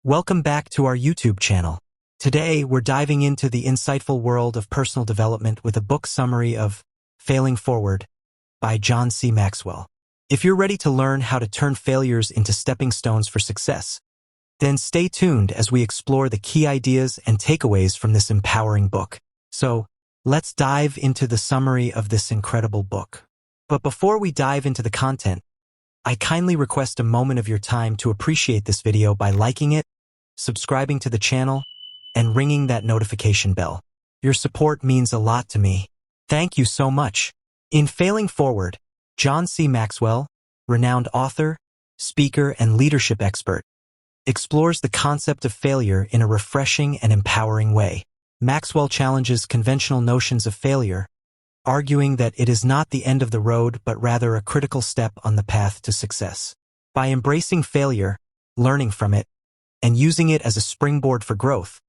Welcome back to our YouTube channel. Today, we're diving into the insightful world of personal development with a book summary of Failing Forward by John C. Maxwell. If you're ready to learn how to turn failures into stepping stones for success, then stay tuned as we explore the key ideas and takeaways from this empowering book. So, let's dive into the summary of this incredible book. But before we dive into the content, I kindly request a moment of your time to appreciate this video by liking it, subscribing to the channel, and ringing that notification bell. Your support means a lot to me. Thank you so much. In Failing Forward, John C. Maxwell, renowned author, speaker, and leadership expert, explores the concept of failure in a refreshing and empowering way. Maxwell challenges conventional notions of failure, arguing that it is not the end of the road but rather a critical step on the path to success. By embracing failure, learning from it, and using it as a springboard for growth,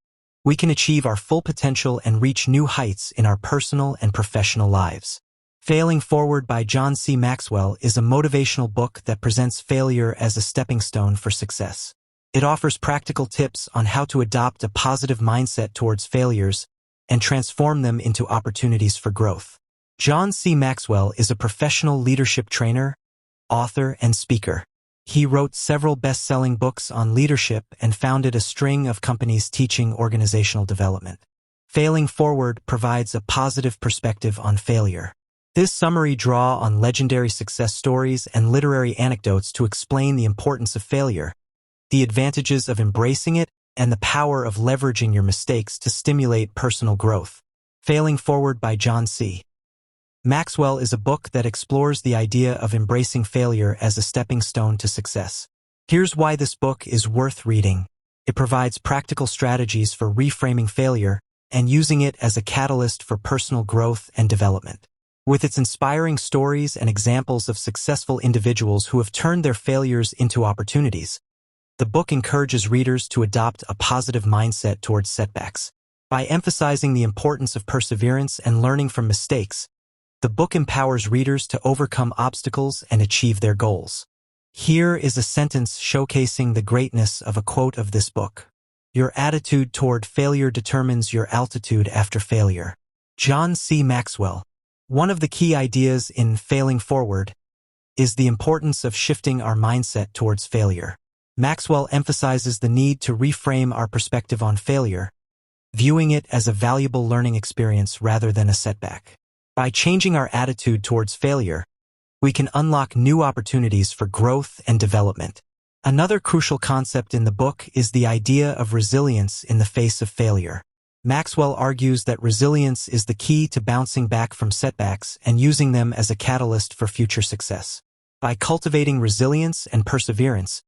we can achieve our full potential and reach new heights in our personal and professional lives. Failing Forward by John C. Maxwell is a motivational book that presents failure as a stepping stone for success. It offers practical tips on how to adopt a positive mindset towards failures and transform them into opportunities for growth. John C. Maxwell is a professional leadership trainer, author, and speaker. He wrote several best-selling books on leadership and founded a string of companies teaching organizational development. Failing Forward provides a positive perspective on failure. This summary draws on legendary success stories and literary anecdotes to explain the importance of failure, the advantages of embracing it, and the power of leveraging your mistakes to stimulate personal growth. Failing Forward by John C. Maxwell is a book that explores the idea of embracing failure as a stepping stone to success. Here's why this book is worth reading. It provides practical strategies for reframing failure and using it as a catalyst for personal growth and development. With its inspiring stories and examples of successful individuals who have turned their failures into opportunities, the book encourages readers to adopt a positive mindset towards setbacks. By emphasizing the importance of perseverance and learning from mistakes, the book empowers readers to overcome obstacles and achieve their goals. Here is a sentence showcasing the greatness of a quote of this book. Your attitude toward failure determines your altitude after failure. John C. Maxwell. One of the key ideas in Failing Forward is the importance of shifting our mindset towards failure. Maxwell emphasizes the need to reframe our perspective on failure, viewing it as a valuable learning experience rather than a setback. By changing our attitude towards failure, we can unlock new opportunities for growth and development. Another crucial concept in the book is the idea of resilience in the face of failure. Maxwell argues that resilience is the key to bouncing back from setbacks and using them as a catalyst for future success. By cultivating resilience and perseverance,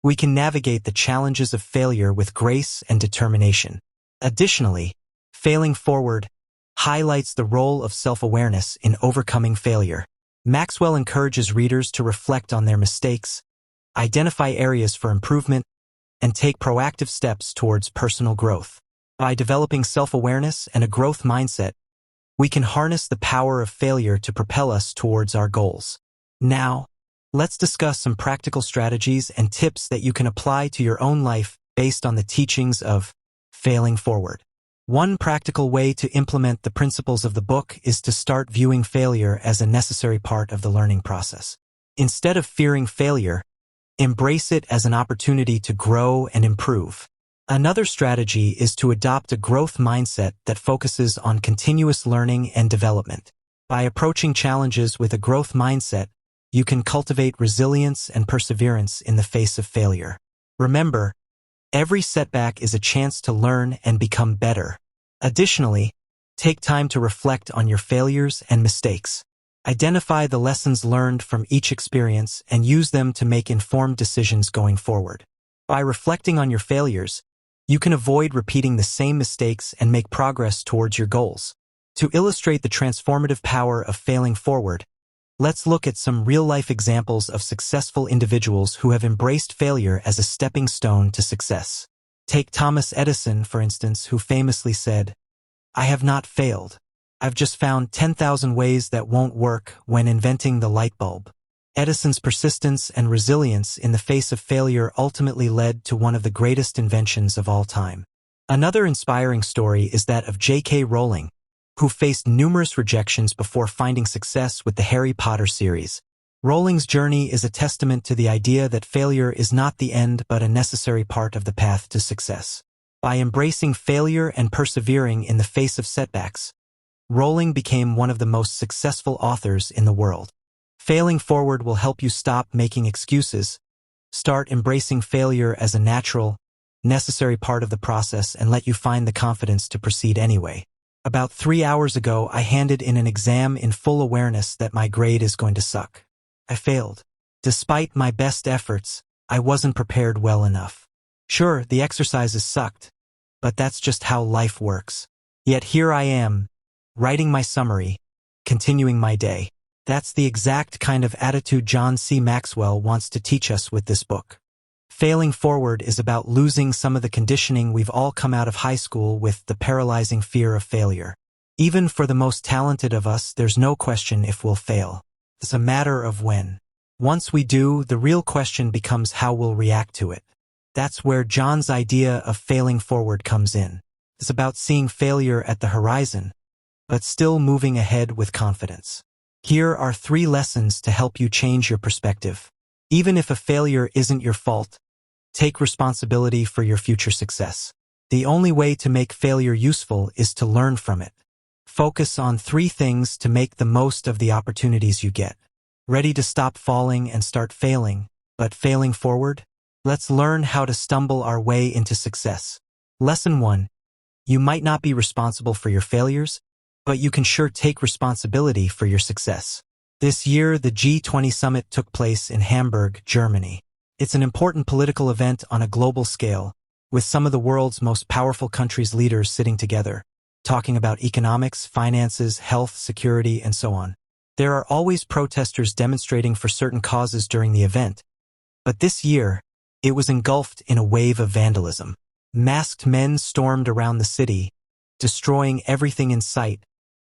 we can navigate the challenges of failure with grace and determination. Additionally, Failing Forward highlights the role of self-awareness in overcoming failure. Maxwell encourages readers to reflect on their mistakes, identify areas for improvement, and take proactive steps towards personal growth. By developing self-awareness and a growth mindset, we can harness the power of failure to propel us towards our goals. Now, let's discuss some practical strategies and tips that you can apply to your own life based on the teachings of Failing Forward. One practical way to implement the principles of the book is to start viewing failure as a necessary part of the learning process. Instead of fearing failure, embrace it as an opportunity to grow and improve. Another strategy is to adopt a growth mindset that focuses on continuous learning and development. By approaching challenges with a growth mindset, you can cultivate resilience and perseverance in the face of failure. Remember, every setback is a chance to learn and become better. Additionally, take time to reflect on your failures and mistakes. Identify the lessons learned from each experience and use them to make informed decisions going forward. By reflecting on your failures, you can avoid repeating the same mistakes and make progress towards your goals. To illustrate the transformative power of Failing Forward, let's look at some real-life examples of successful individuals who have embraced failure as a stepping stone to success. Take Thomas Edison, for instance, who famously said, "I have not failed. I've just found 10,000 ways that won't work when inventing the light bulb." Edison's persistence and resilience in the face of failure ultimately led to one of the greatest inventions of all time. Another inspiring story is that of J.K. Rowling, who faced numerous rejections before finding success with the Harry Potter series. Rowling's journey is a testament to the idea that failure is not the end but a necessary part of the path to success. By embracing failure and persevering in the face of setbacks, Rowling became one of the most successful authors in the world. Failing forward will help you stop making excuses, start embracing failure as a natural, necessary part of the process, and let you find the confidence to proceed anyway. About 3 hours ago, I handed in an exam in full awareness that my grade is going to suck. I failed. Despite my best efforts, I wasn't prepared well enough. Sure, the exercises sucked, but that's just how life works. Yet here I am, writing my summary, continuing my day. That's the exact kind of attitude John C. Maxwell wants to teach us with this book. Failing forward is about losing some of the conditioning we've all come out of high school with, the paralyzing fear of failure. Even for the most talented of us, there's no question if we'll fail. It's a matter of when. Once we do, the real question becomes how we'll react to it. That's where John's idea of failing forward comes in. It's about seeing failure at the horizon, but still moving ahead with confidence. Here are 3 lessons to help you change your perspective. Even if a failure isn't your fault, take responsibility for your future success. The only way to make failure useful is to learn from it. Focus on 3 things to make the most of the opportunities you get. Ready to stop falling and start failing, but failing forward? Let's learn how to stumble our way into success. Lesson 1. You might not be responsible for your failures, but you can sure take responsibility for your success. This year, the G20 summit took place in Hamburg, Germany. It's an important political event on a global scale, with some of the world's most powerful countries' leaders sitting together, talking about economics, finances, health, security, and so on. There are always protesters demonstrating for certain causes during the event, but this year, it was engulfed in a wave of vandalism. Masked men stormed around the city, destroying everything in sight,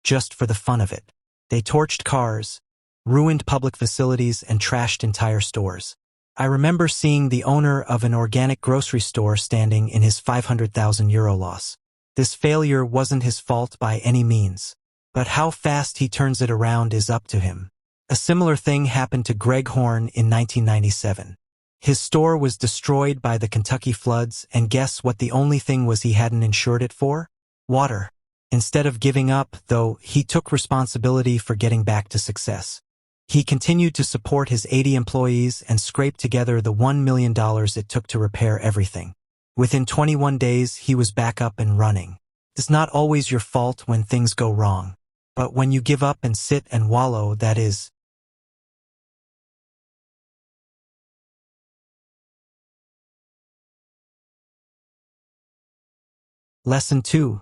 just for the fun of it. They torched cars, ruined public facilities, and trashed entire stores. I remember seeing the owner of an organic grocery store standing in his €500,000 loss. This failure wasn't his fault by any means, but how fast he turns it around is up to him. A similar thing happened to Greg Horn in 1997. His store was destroyed by the Kentucky floods, and guess what the only thing was he hadn't insured it for? Water. Instead of giving up, though, he took responsibility for getting back to success. He continued to support his 80 employees and scraped together the $1 million it took to repair everything. Within 21 days, he was back up and running. It's not always your fault when things go wrong, but when you give up and sit and wallow, that is. Lesson 2.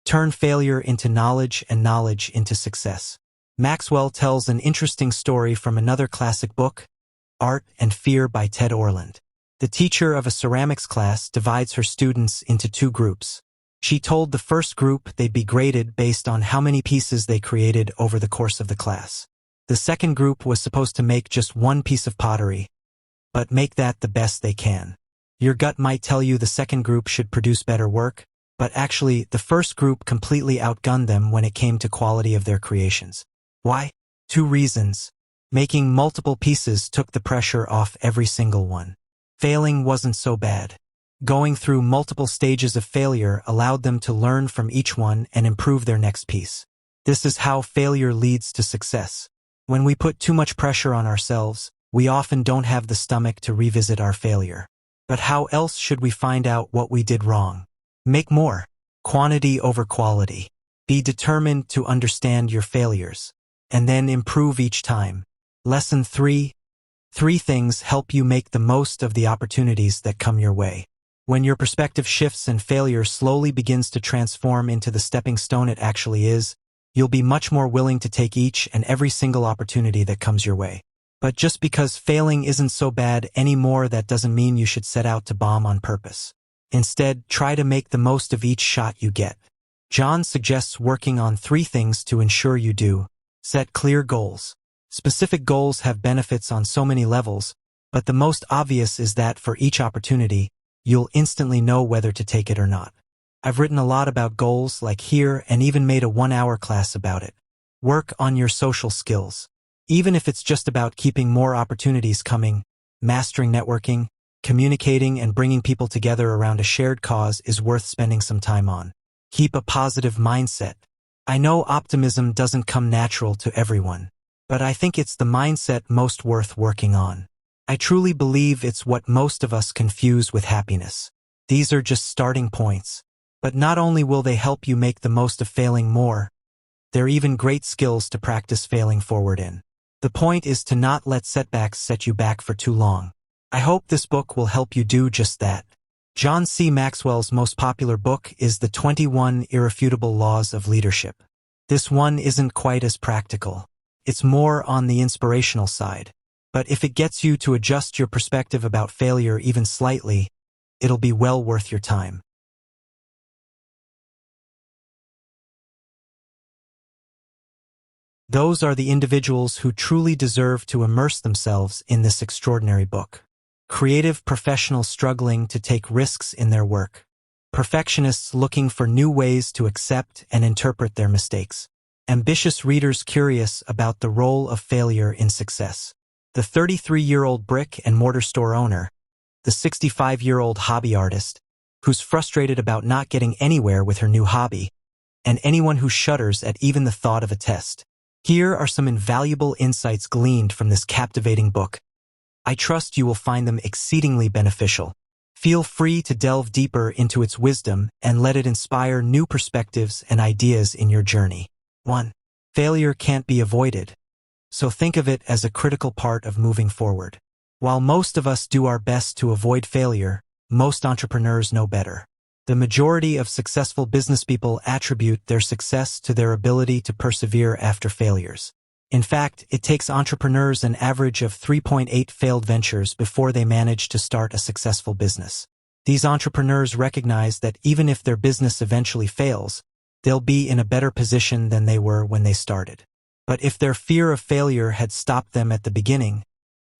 Turn failure into knowledge and knowledge into success. Maxwell tells an interesting story from another classic book, Art and Fear by Ted Orland. The teacher of a ceramics class divides her students into 2 groups. She told the first group they'd be graded based on how many pieces they created over the course of the class. The second group was supposed to make just 1 piece of pottery, but make that the best they can. Your gut might tell you the second group should produce better work, but actually, the first group completely outgunned them when it came to quality of their creations. Why? 2 reasons. Making multiple pieces took the pressure off every single one. Failing wasn't so bad. Going through multiple stages of failure allowed them to learn from each one and improve their next piece. This is how failure leads to success. When we put too much pressure on ourselves, we often don't have the stomach to revisit our failure. But how else should we find out what we did wrong? Make more. Quantity over quality. Be determined to understand your failures, and then improve each time. Lesson 3. 3 things help you make the most of the opportunities that come your way. When your perspective shifts and failure slowly begins to transform into the stepping stone it actually is, you'll be much more willing to take each and every single opportunity that comes your way. But just because failing isn't so bad anymore, that doesn't mean you should set out to bomb on purpose. Instead, try to make the most of each shot you get. John suggests working on 3 things to ensure you do. Set clear goals. Specific goals have benefits on so many levels, but the most obvious is that for each opportunity, you'll instantly know whether to take it or not. I've written a lot about goals like here and even made a 1-hour class about it. Work on your social skills. Even if it's just about keeping more opportunities coming, mastering networking, communicating and bringing people together around a shared cause is worth spending some time on. Keep a positive mindset. I know optimism doesn't come natural to everyone, but I think it's the mindset most worth working on. I truly believe it's what most of us confuse with happiness. These are just starting points. But not only will they help you make the most of failing more, they're even great skills to practice failing forward in. The point is to not let setbacks set you back for too long. I hope this book will help you do just that. John C. Maxwell's most popular book is The 21 Irrefutable Laws of Leadership. This one isn't quite as practical. It's more on the inspirational side. But if it gets you to adjust your perspective about failure even slightly, it'll be well worth your time. Those are the individuals who truly deserve to immerse themselves in this extraordinary book. Creative professionals struggling to take risks in their work. Perfectionists looking for new ways to accept and interpret their mistakes. Ambitious readers curious about the role of failure in success. The 33-year-old brick and mortar store owner. The 65-year-old hobby artist, who's frustrated about not getting anywhere with her new hobby. And anyone who shudders at even the thought of a test. Here are some invaluable insights gleaned from this captivating book. I trust you will find them exceedingly beneficial. Feel free to delve deeper into its wisdom and let it inspire new perspectives and ideas in your journey. 1. Failure can't be avoided, so think of it as a critical part of moving forward. While most of us do our best to avoid failure, most entrepreneurs know better. The majority of successful businesspeople attribute their success to their ability to persevere after failures. In fact, it takes entrepreneurs an average of 3.8 failed ventures before they manage to start a successful business. These entrepreneurs recognize that even if their business eventually fails, they'll be in a better position than they were when they started. But if their fear of failure had stopped them at the beginning,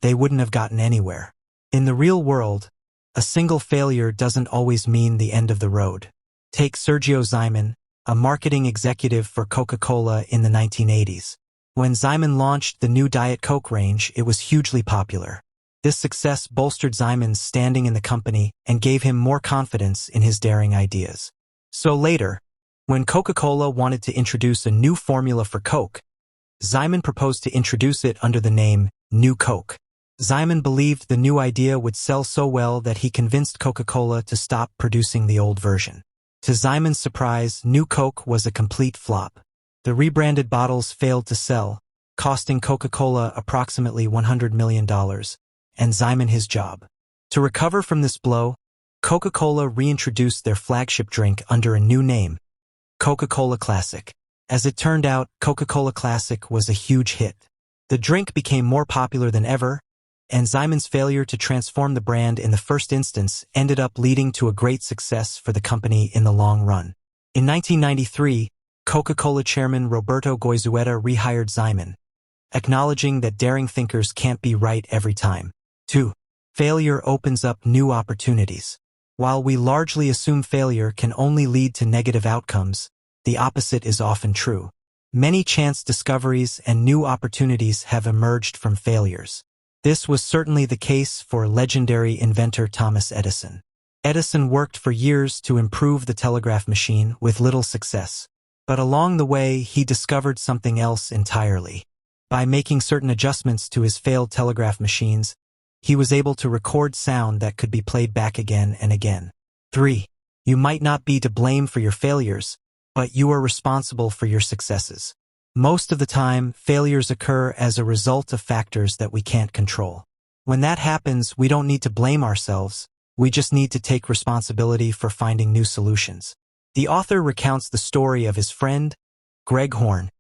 they wouldn't have gotten anywhere. In the real world, a single failure doesn't always mean the end of the road. Take Sergio Zyman, a marketing executive for Coca-Cola in the 1980s. When Zyman launched the new Diet Coke range, it was hugely popular. This success bolstered Zyman's standing in the company and gave him more confidence in his daring ideas. So later, when Coca-Cola wanted to introduce a new formula for Coke, Zyman proposed to introduce it under the name New Coke. Zyman believed the new idea would sell so well that he convinced Coca-Cola to stop producing the old version. To Zyman's surprise, New Coke was a complete flop. The rebranded bottles failed to sell, costing Coca-Cola approximately $100 million, and Zyman his job. To recover from this blow, Coca-Cola reintroduced their flagship drink under a new name, Coca-Cola Classic. As it turned out, Coca-Cola Classic was a huge hit. The drink became more popular than ever, and Zyman's failure to transform the brand in the first instance ended up leading to a great success for the company in the long run. In 1993, Coca-Cola chairman Roberto Goizueta rehired Zyman, acknowledging that daring thinkers can't be right every time. 2. Failure opens up new opportunities. While we largely assume failure can only lead to negative outcomes, the opposite is often true. Many chance discoveries and new opportunities have emerged from failures. This was certainly the case for legendary inventor Thomas Edison. Edison worked for years to improve the telegraph machine with little success. But along the way, he discovered something else entirely. By making certain adjustments to his failed telegraph machines, he was able to record sound that could be played back again and again. 3. You might not be to blame for your failures, but you are responsible for your successes. Most of the time, failures occur as a result of factors that we can't control. When that happens, we don't need to blame ourselves, we just need to take responsibility for finding new solutions. The author recounts the story of his friend, Greg Horn,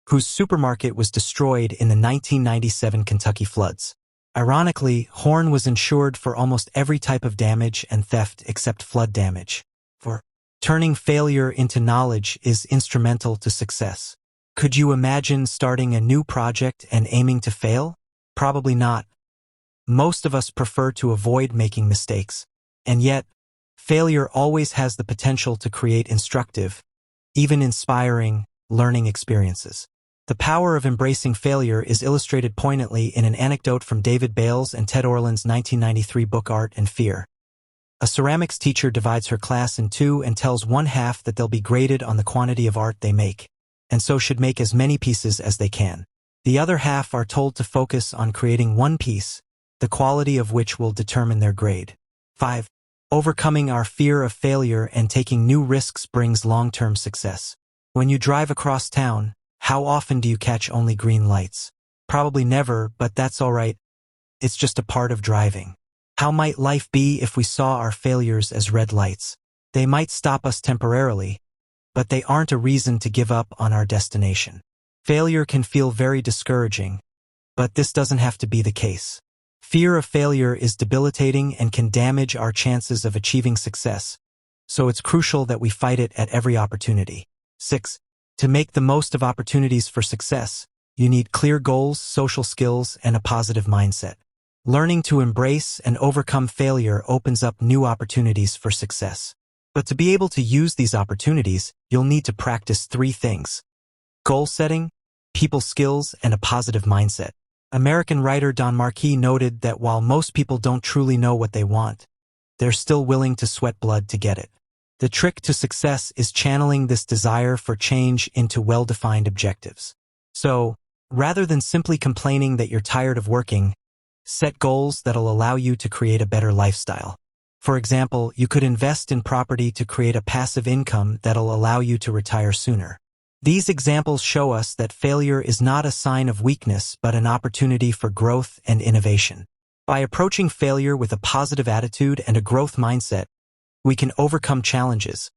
whose supermarket was destroyed in the 1997 Kentucky floods. Ironically, Horn was insured for almost every type of damage and theft except flood damage. For turning failure into knowledge is instrumental to success. Could you imagine starting a new project and aiming to fail? Probably not. Most of us prefer to avoid making mistakes. And yet, failure always has the potential to create instructive, even inspiring, learning experiences. The power of embracing failure is illustrated poignantly in an anecdote from David Bales and Ted Orland's 1993 book Art and Fear. A ceramics teacher divides her class in two and tells one half that they'll be graded on the quantity of art they make, and so should make as many pieces as they can. The other half are told to focus on creating one piece, the quality of which will determine their grade. 5. Overcoming our fear of failure and taking new risks brings long-term success. When you drive across town, how often do you catch only green lights? Probably never, but that's all right. It's just a part of driving. How might life be if we saw our failures as red lights? They might stop us temporarily, but they aren't a reason to give up on our destination. Failure can feel very discouraging, but this doesn't have to be the case. Fear of failure is debilitating and can damage our chances of achieving success, so it's crucial that we fight it at every opportunity. 6. To make the most of opportunities for success, you need clear goals, social skills, and a positive mindset. Learning to embrace and overcome failure opens up new opportunities for success. But to be able to use these opportunities, you'll need to practice 3 things: goal setting, people skills, and a positive mindset. American writer Don Marquis noted that while most people don't truly know what they want, they're still willing to sweat blood to get it. The trick to success is channeling this desire for change into well-defined objectives. So, rather than simply complaining that you're tired of working, set goals that'll allow you to create a better lifestyle. For example, you could invest in property to create a passive income that'll allow you to retire sooner. These examples show us that failure is not a sign of weakness but an opportunity for growth and innovation. By approaching failure with a positive attitude and a growth mindset, we can overcome challenges,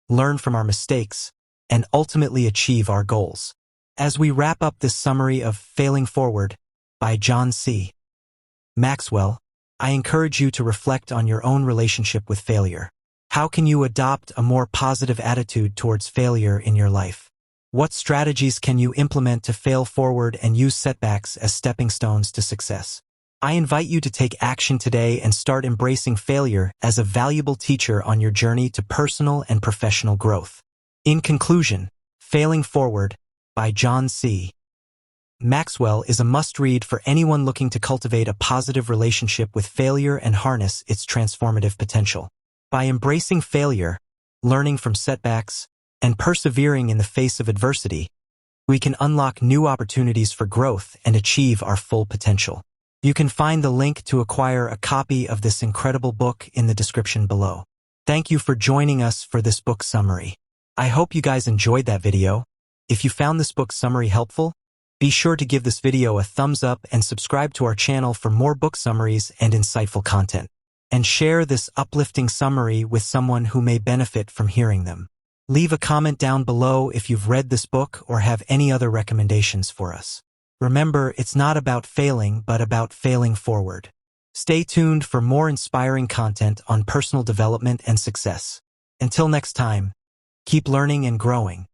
learn from our mistakes, and ultimately achieve our goals. As we wrap up this summary of Failing Forward by John C. Maxwell, I encourage you to reflect on your own relationship with failure. How can you adopt a more positive attitude towards failure in your life? What strategies can you implement to fail forward and use setbacks as stepping stones to success? I invite you to take action today and start embracing failure as a valuable teacher on your journey to personal and professional growth. In conclusion, Failing Forward by John C. Maxwell is a must-read for anyone looking to cultivate a positive relationship with failure and harness its transformative potential. By embracing failure, learning from setbacks, and persevering in the face of adversity, we can unlock new opportunities for growth and achieve our full potential. You can find the link to acquire a copy of this incredible book in the description below. Thank you for joining us for this book summary. I hope you guys enjoyed that video. If you found this book summary helpful, be sure to give this video a thumbs up and subscribe to our channel for more book summaries and insightful content. And share this uplifting summary with someone who may benefit from hearing them. Leave a comment down below if you've read this book or have any other recommendations for us. Remember, it's not about failing, but about failing forward. Stay tuned for more inspiring content on personal development and success. Until next time, keep learning and growing.